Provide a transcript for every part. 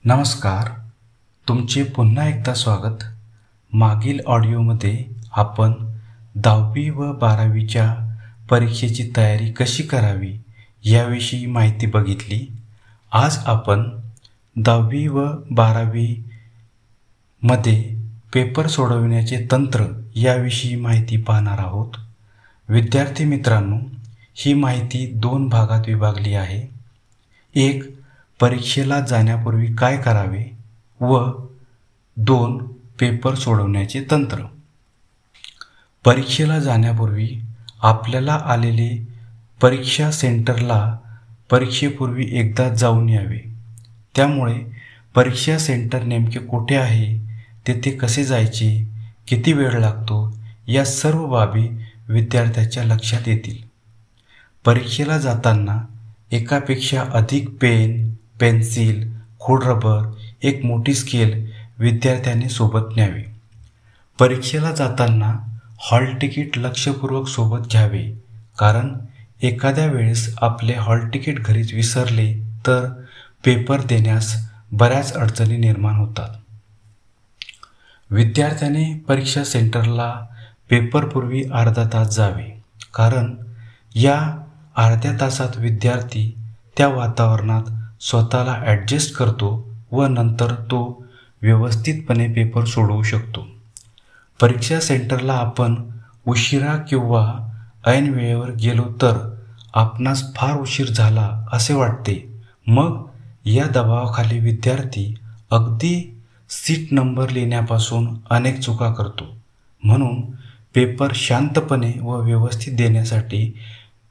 नमस्कार, तुमचे पुन्हा एकदा स्वागत। मागील ऑडिओमध्ये आपण 10वी व 12वीच्या परीक्षेची तयारी कशी करावी याविषयी माहिती बघितली। आज आपण 10वी व 12वी मध्ये पेपर सोडविण्याचे तंत्र याविषयी माहिती पाहणार आहोत। विद्यार्थी मित्रांनो, ही माहिती 2 भागात विभागली आहे। एक, परीक्षेला जाण्यापूर्वी काय करावे व 2, पेपर सोडवण्याचे तंत्र। परीक्षेला जाण्यापूर्वी आपल्याला आलेले परीक्षा सेंटरला परीक्षेपूर्वी एकदा जाऊन यावे। त्यामुळे परीक्षा सेंटर नेमके कुठे आहे, तेथे कसे जायचे, किती वेळ लागतो या सर्व बाबी विद्यार्थ्याच्या लक्षात येतील। परीक्षेला जाताना एकापेक्षा अधिक पेन, पेन्सिल, खोडरबर, एक मोठी स्केल विद्यार्थ्याने सोबत न्यावे। परीक्षेला जाताना हॉल तिकीट लक्षपूर्वक सोबत घ्यावे, कारण एखाद्या वेळेस आपले हॉल तिकीट घरीच विसरले तर पेपर देण्यास बऱ्याच अडचणी निर्माण होतात। विद्यार्थ्याने परीक्षा सेंटरला पेपरपूर्वी अर्धा तास जावे, कारण या अर्ध्या तासात विद्यार्थी त्या वातावरणात स्वतःला ॲडजस्ट करतो व नंतर तो व्यवस्थितपणे पेपर सोडवू शकतो। परीक्षा सेंटरला आपण उशिरा किंवा ऐन वेळेवर गेलो तर आपणास फार उशीर झाला असे वाटते। मग या दबावाखाली विद्यार्थी अगदी सीट नंबर लिहिण्यापासून अनेक चुका करतो। म्हणून पेपर शांतपणे व व्यवस्थित देण्यासाठी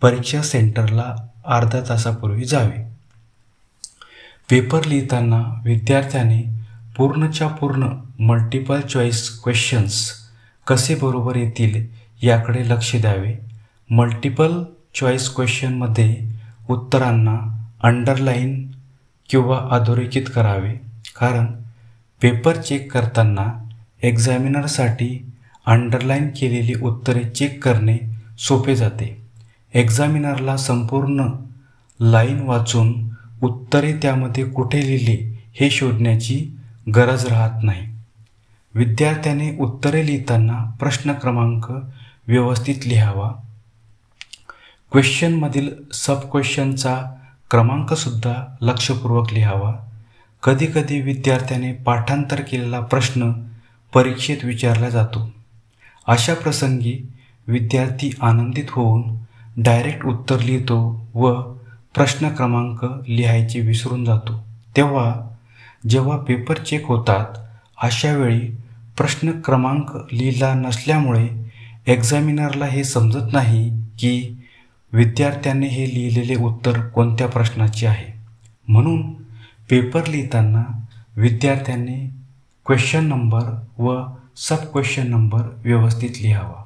परीक्षा सेंटरला अर्ध्या तासापूर्वी जावे। पेपर लिहिताना विद्यार्थ्याने पूर्णच्या पूर्ण मल्टिपल चॉईस क्वेश्चन्स कसे बरोबर येतील याकडे लक्ष द्यावे। मल्टिपल चॉईस क्वेश्चनमध्ये उत्तरांना अंडरलाईन किंवा अधोरेखित करावे, कारण पेपर चेक करताना एक्झामिनरसाठी अंडरलाईन केलेली उत्तरे चेक करणे सोपे जाते। एक्झामिनरला संपूर्ण लाईन वाचून उत्तरे त्यामध्ये कुठे लिहिली हे शोधण्याची गरज राहत नाही। विद्यार्थ्याने उत्तरे लिहिताना प्रश्न क्रमांक व्यवस्थित लिहावा। क्वेश्चनमधील सब क्वेश्चनचा क्रमांकसुद्धा लक्षपूर्वक लिहावा। कधीकधी विद्यार्थ्याने पाठांतर केलेला प्रश्न परीक्षेत विचारला जातो। अशा प्रसंगी विद्यार्थी आनंदित होऊन डायरेक्ट उत्तर लिहितो व प्रश्न क्रमांक लिहायचे विसरून जातो। जेव्हा पेपर चेक होतात अशा वेळी प्रश्न क्रमांक लिहिला नसल्यामुळे एक्झामिनरला हे समजत नाही की विद्यार्थ्याने हे लिहिलेले उत्तर कोणत्या प्रश्नाचे आहे। म्हणून पेपर लिहिताना विद्यार्थ्यांनी क्वेश्चन नंबर व सब क्वेश्चन नंबर व्यवस्थित लिहावा।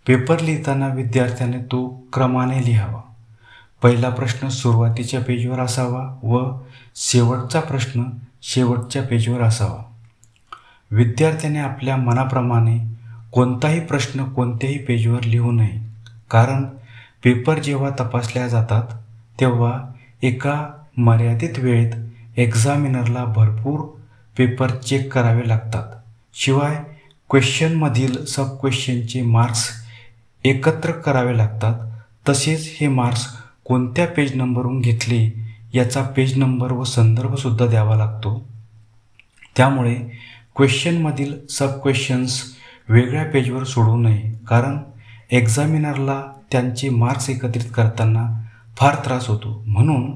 पेपर लिहिताना विद्यार्थ्याने तो क्रमाने लिहावा। पहिला प्रश्न सुरुवातीच्या पेजवर असावा व शेवटचा प्रश्न शेवटच्या पेजवर असावा। विद्यार्थ्याने आपल्या मनाप्रमाणे कोणताही प्रश्न कोणत्याही पेजवर लिहू नये, कारण पेपर जेव्हा तपासल्या जातात तेव्हा एका मर्यादित वेळेत एक्झामिनरला भरपूर पेपर चेक करावे लागतात। शिवाय क्वेश्चनमधील सब क्वेश्चनचे मार्क्स एकत्र करावे लागतात। तसेच हे मार्क्स कोणत्या पेज नंबरवरून घेतले याचा पेज नंबर व संदर्भसुद्धा द्यावा लागतो। त्यामुळे क्वेश्चनमधील सब क्वेश्चन्स वेगळ्या पेजवर सोडवू नये, कारण एक्झामिनरला त्यांचे मार्क्स एकत्रित करताना फार त्रास होतो। म्हणून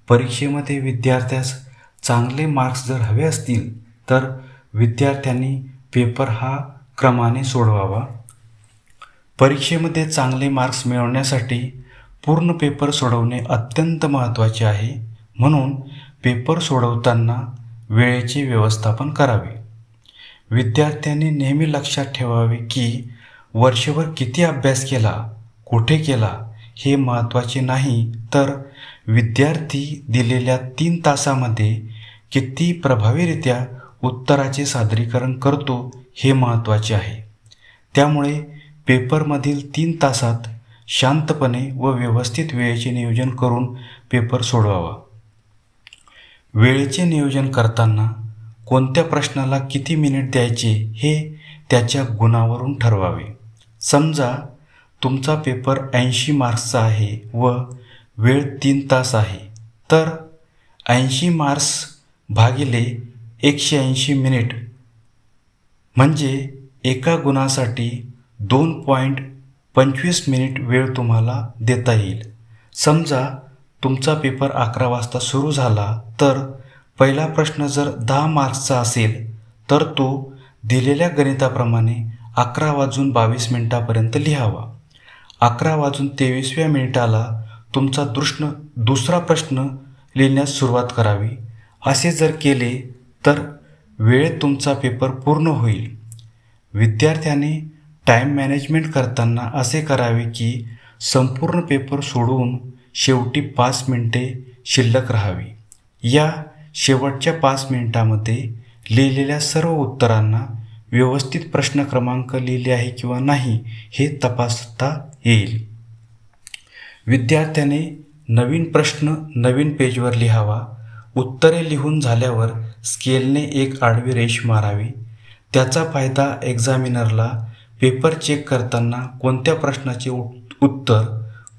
परीक्षेमध्ये विद्यार्थ्यास चांगले मार्क्स जर हवे असतील तर विद्यार्थ्यांनी पेपर हा क्रमाने सोडवावा। परीक्षेमध्ये चांगले मार्क्स मिळवण्यासाठी पूर्ण पेपर सोडवणे अत्यंत महत्त्वाचे आहे। म्हणून पेपर सोडवताना वेळेचे व्यवस्थापन करावे। विद्यार्थ्यांनी नेहमी लक्षात ठेवावे की वर्षभर किती अभ्यास केला, कुठे केला हे महत्त्वाचे नाही, तर विद्यार्थी दिलेल्या 3 तासामध्ये किती प्रभावीरित्या उत्तराचे सादरीकरण करतो हे महत्त्वाचे आहे। त्यामुळे पेपरमधील 3 तासात शांतपणे व व्यवस्थित वेळेचे नियोजन करून पेपर सोडवावा। वेळेचे नियोजन करताना कोणत्या प्रश्नाला किती मिनिट द्यायचे हे त्याच्या गुणावरून ठरवावे. समजा तुमचा पेपर 80 मार्क्सचा आहे व वेळ 3 तास आहे, तर 80 मार्क्स भागिले 180 मिनिट म्हणजे एका गुणासाठी 2.25 मिनिट वेळ तुम्हाला देता येईल. समजा तुमचा पेपर 11 वाजता सुरू झाला, तर पहिला प्रश्न जर 10 मार्क्सचा असेल तर तो दिलेल्या गणिताप्रमाणे 11:22 लिहावा. 11:23 तुमचा दुसरा प्रश्न लिहिण्यास सुरुवात करावी. असे जर केले तर वेळेत तुमचा पेपर पूर्ण होईल. विद्यार्थ्याने टाईम मॅनेजमेंट करताना असे करावे की संपूर्ण पेपर सोडवून शेवटी 5 मिनिटे शिल्लक राहावी. या शेवटच्या 5 मिनिटांमध्ये लिहिलेल्या सर्व उत्तरांना व्यवस्थित प्रश्न क्रमांक लिहिले आहे किंवा नाही हे तपासता येईल. विद्यार्थ्याने नवीन प्रश्न नवीन पेजवर लिहावा. उत्तरे लिहून झाल्यावर स्केलने एक आडवी रेष मारावी. त्याचा फायदा एक्झामिनरला पेपर चेक करताना कोणत्या प्रश्नाचे उत्तर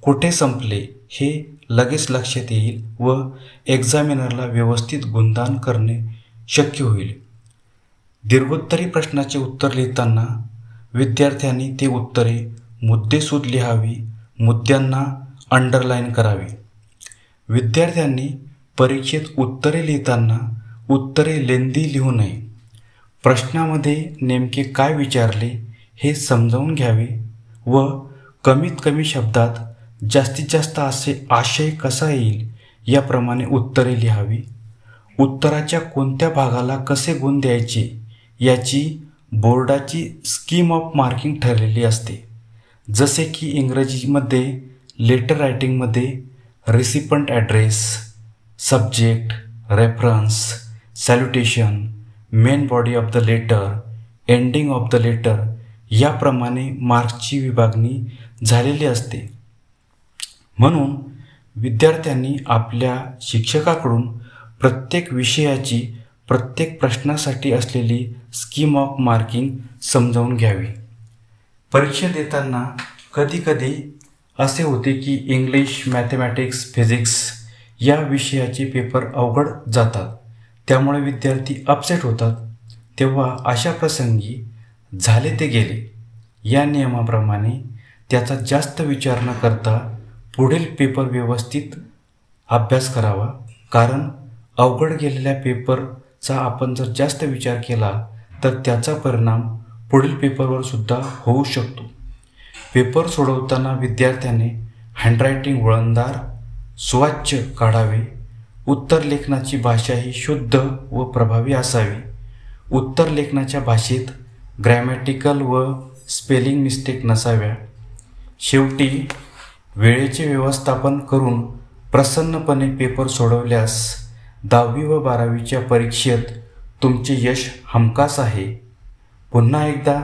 कुठे संपले हे लगेच लक्षात येईल व एक्झामिनरला व्यवस्थित गुणदान करणे शक्य होईल. दीर्घोत्तरी प्रश्नाचे उत्तर लिहिताना विद्यार्थ्यांनी ते उत्तरे मुद्देसूद लिहावी, मुद्द्यांना अंडरलाईन करावे. विद्यार्थ्यांनी परीक्षेत उत्तरे लिहिताना उत्तरे लेंदी लिहू नये. प्रश्नामध्ये नेमके काय विचारले हे समजावून घ्यावे व कमीत कमी शब्दात जास्तीत जास्त आशय कसा येईल याप्रमाणे उत्तरे लिहावी. उत्तराच्या कोणत्या भागाला कसे गुण द्यायचे याची बोर्डाची स्कीम ऑफ मार्किंग ठरलेली असते. जसे की इंग्रजीमध्ये लेटर रायटिंगमध्ये recipient address, subject, reference, salutation, main body of the letter, ending of the letter याप्रमाणे मार्क्सची विभागणी झालेली असते. म्हणून विद्यार्थ्यांनी आपल्या शिक्षकाकडून प्रत्येक विषयाची प्रत्येक प्रश्नासाठी असलेली स्कीम ऑफ मार्किंग समजावून घ्यावी. परीक्षा देताना कधीकधी असे होते की इंग्लिश, मॅथमॅटिक्स, फिजिक्स या विषयाचे पेपर अवघड जातात, त्यामुळे विद्यार्थी अपसेट होतात. तेव्हा अशा प्रसंगी झाले ते गेले या नियमाप्रमाणे त्याचा जास्त विचार न करता पुढील पेपर व्यवस्थित अभ्यास करावा. कारण अवघड गेलेल्या पेपरचा आपण जर जास्त विचार केला तर त्याचा परिणाम पुढील पेपरवर सुद्धा होऊ शकतो. पेपर सोडवताना विद्यार्थ्याने हँडरायटिंग वळणदार, सुवाच्य काढावे. उत्तर लेखनाची भाषा ही शुद्ध व प्रभावी असावी. उत्तर लेखनाच्या भाषेत ग्रॅमॅटिकल व स्पेलिंग मिस्टेक नसाव्या. शेवटी वेळेचे व्यवस्थापन करून प्रसन्नपणे पेपर सोडवल्यास 10वी व 12वीच्या परीक्षेत तुमचे यश हमखास आहे. पुन्हा एकदा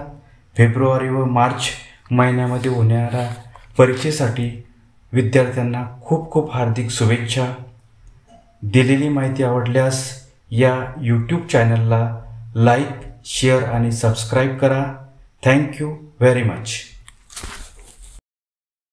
फेब्रुवारी व मार्च महिन्यामध्ये होणाऱ्या परीक्षेसाठी विद्यार्थ्यांना खूप खूप हार्दिक शुभेच्छा. दिलेली माहिती आवडल्यास या यूट्यूब चॅनलला लाईक, शेअर आणि सबस्क्राईब करा. Thank you very much.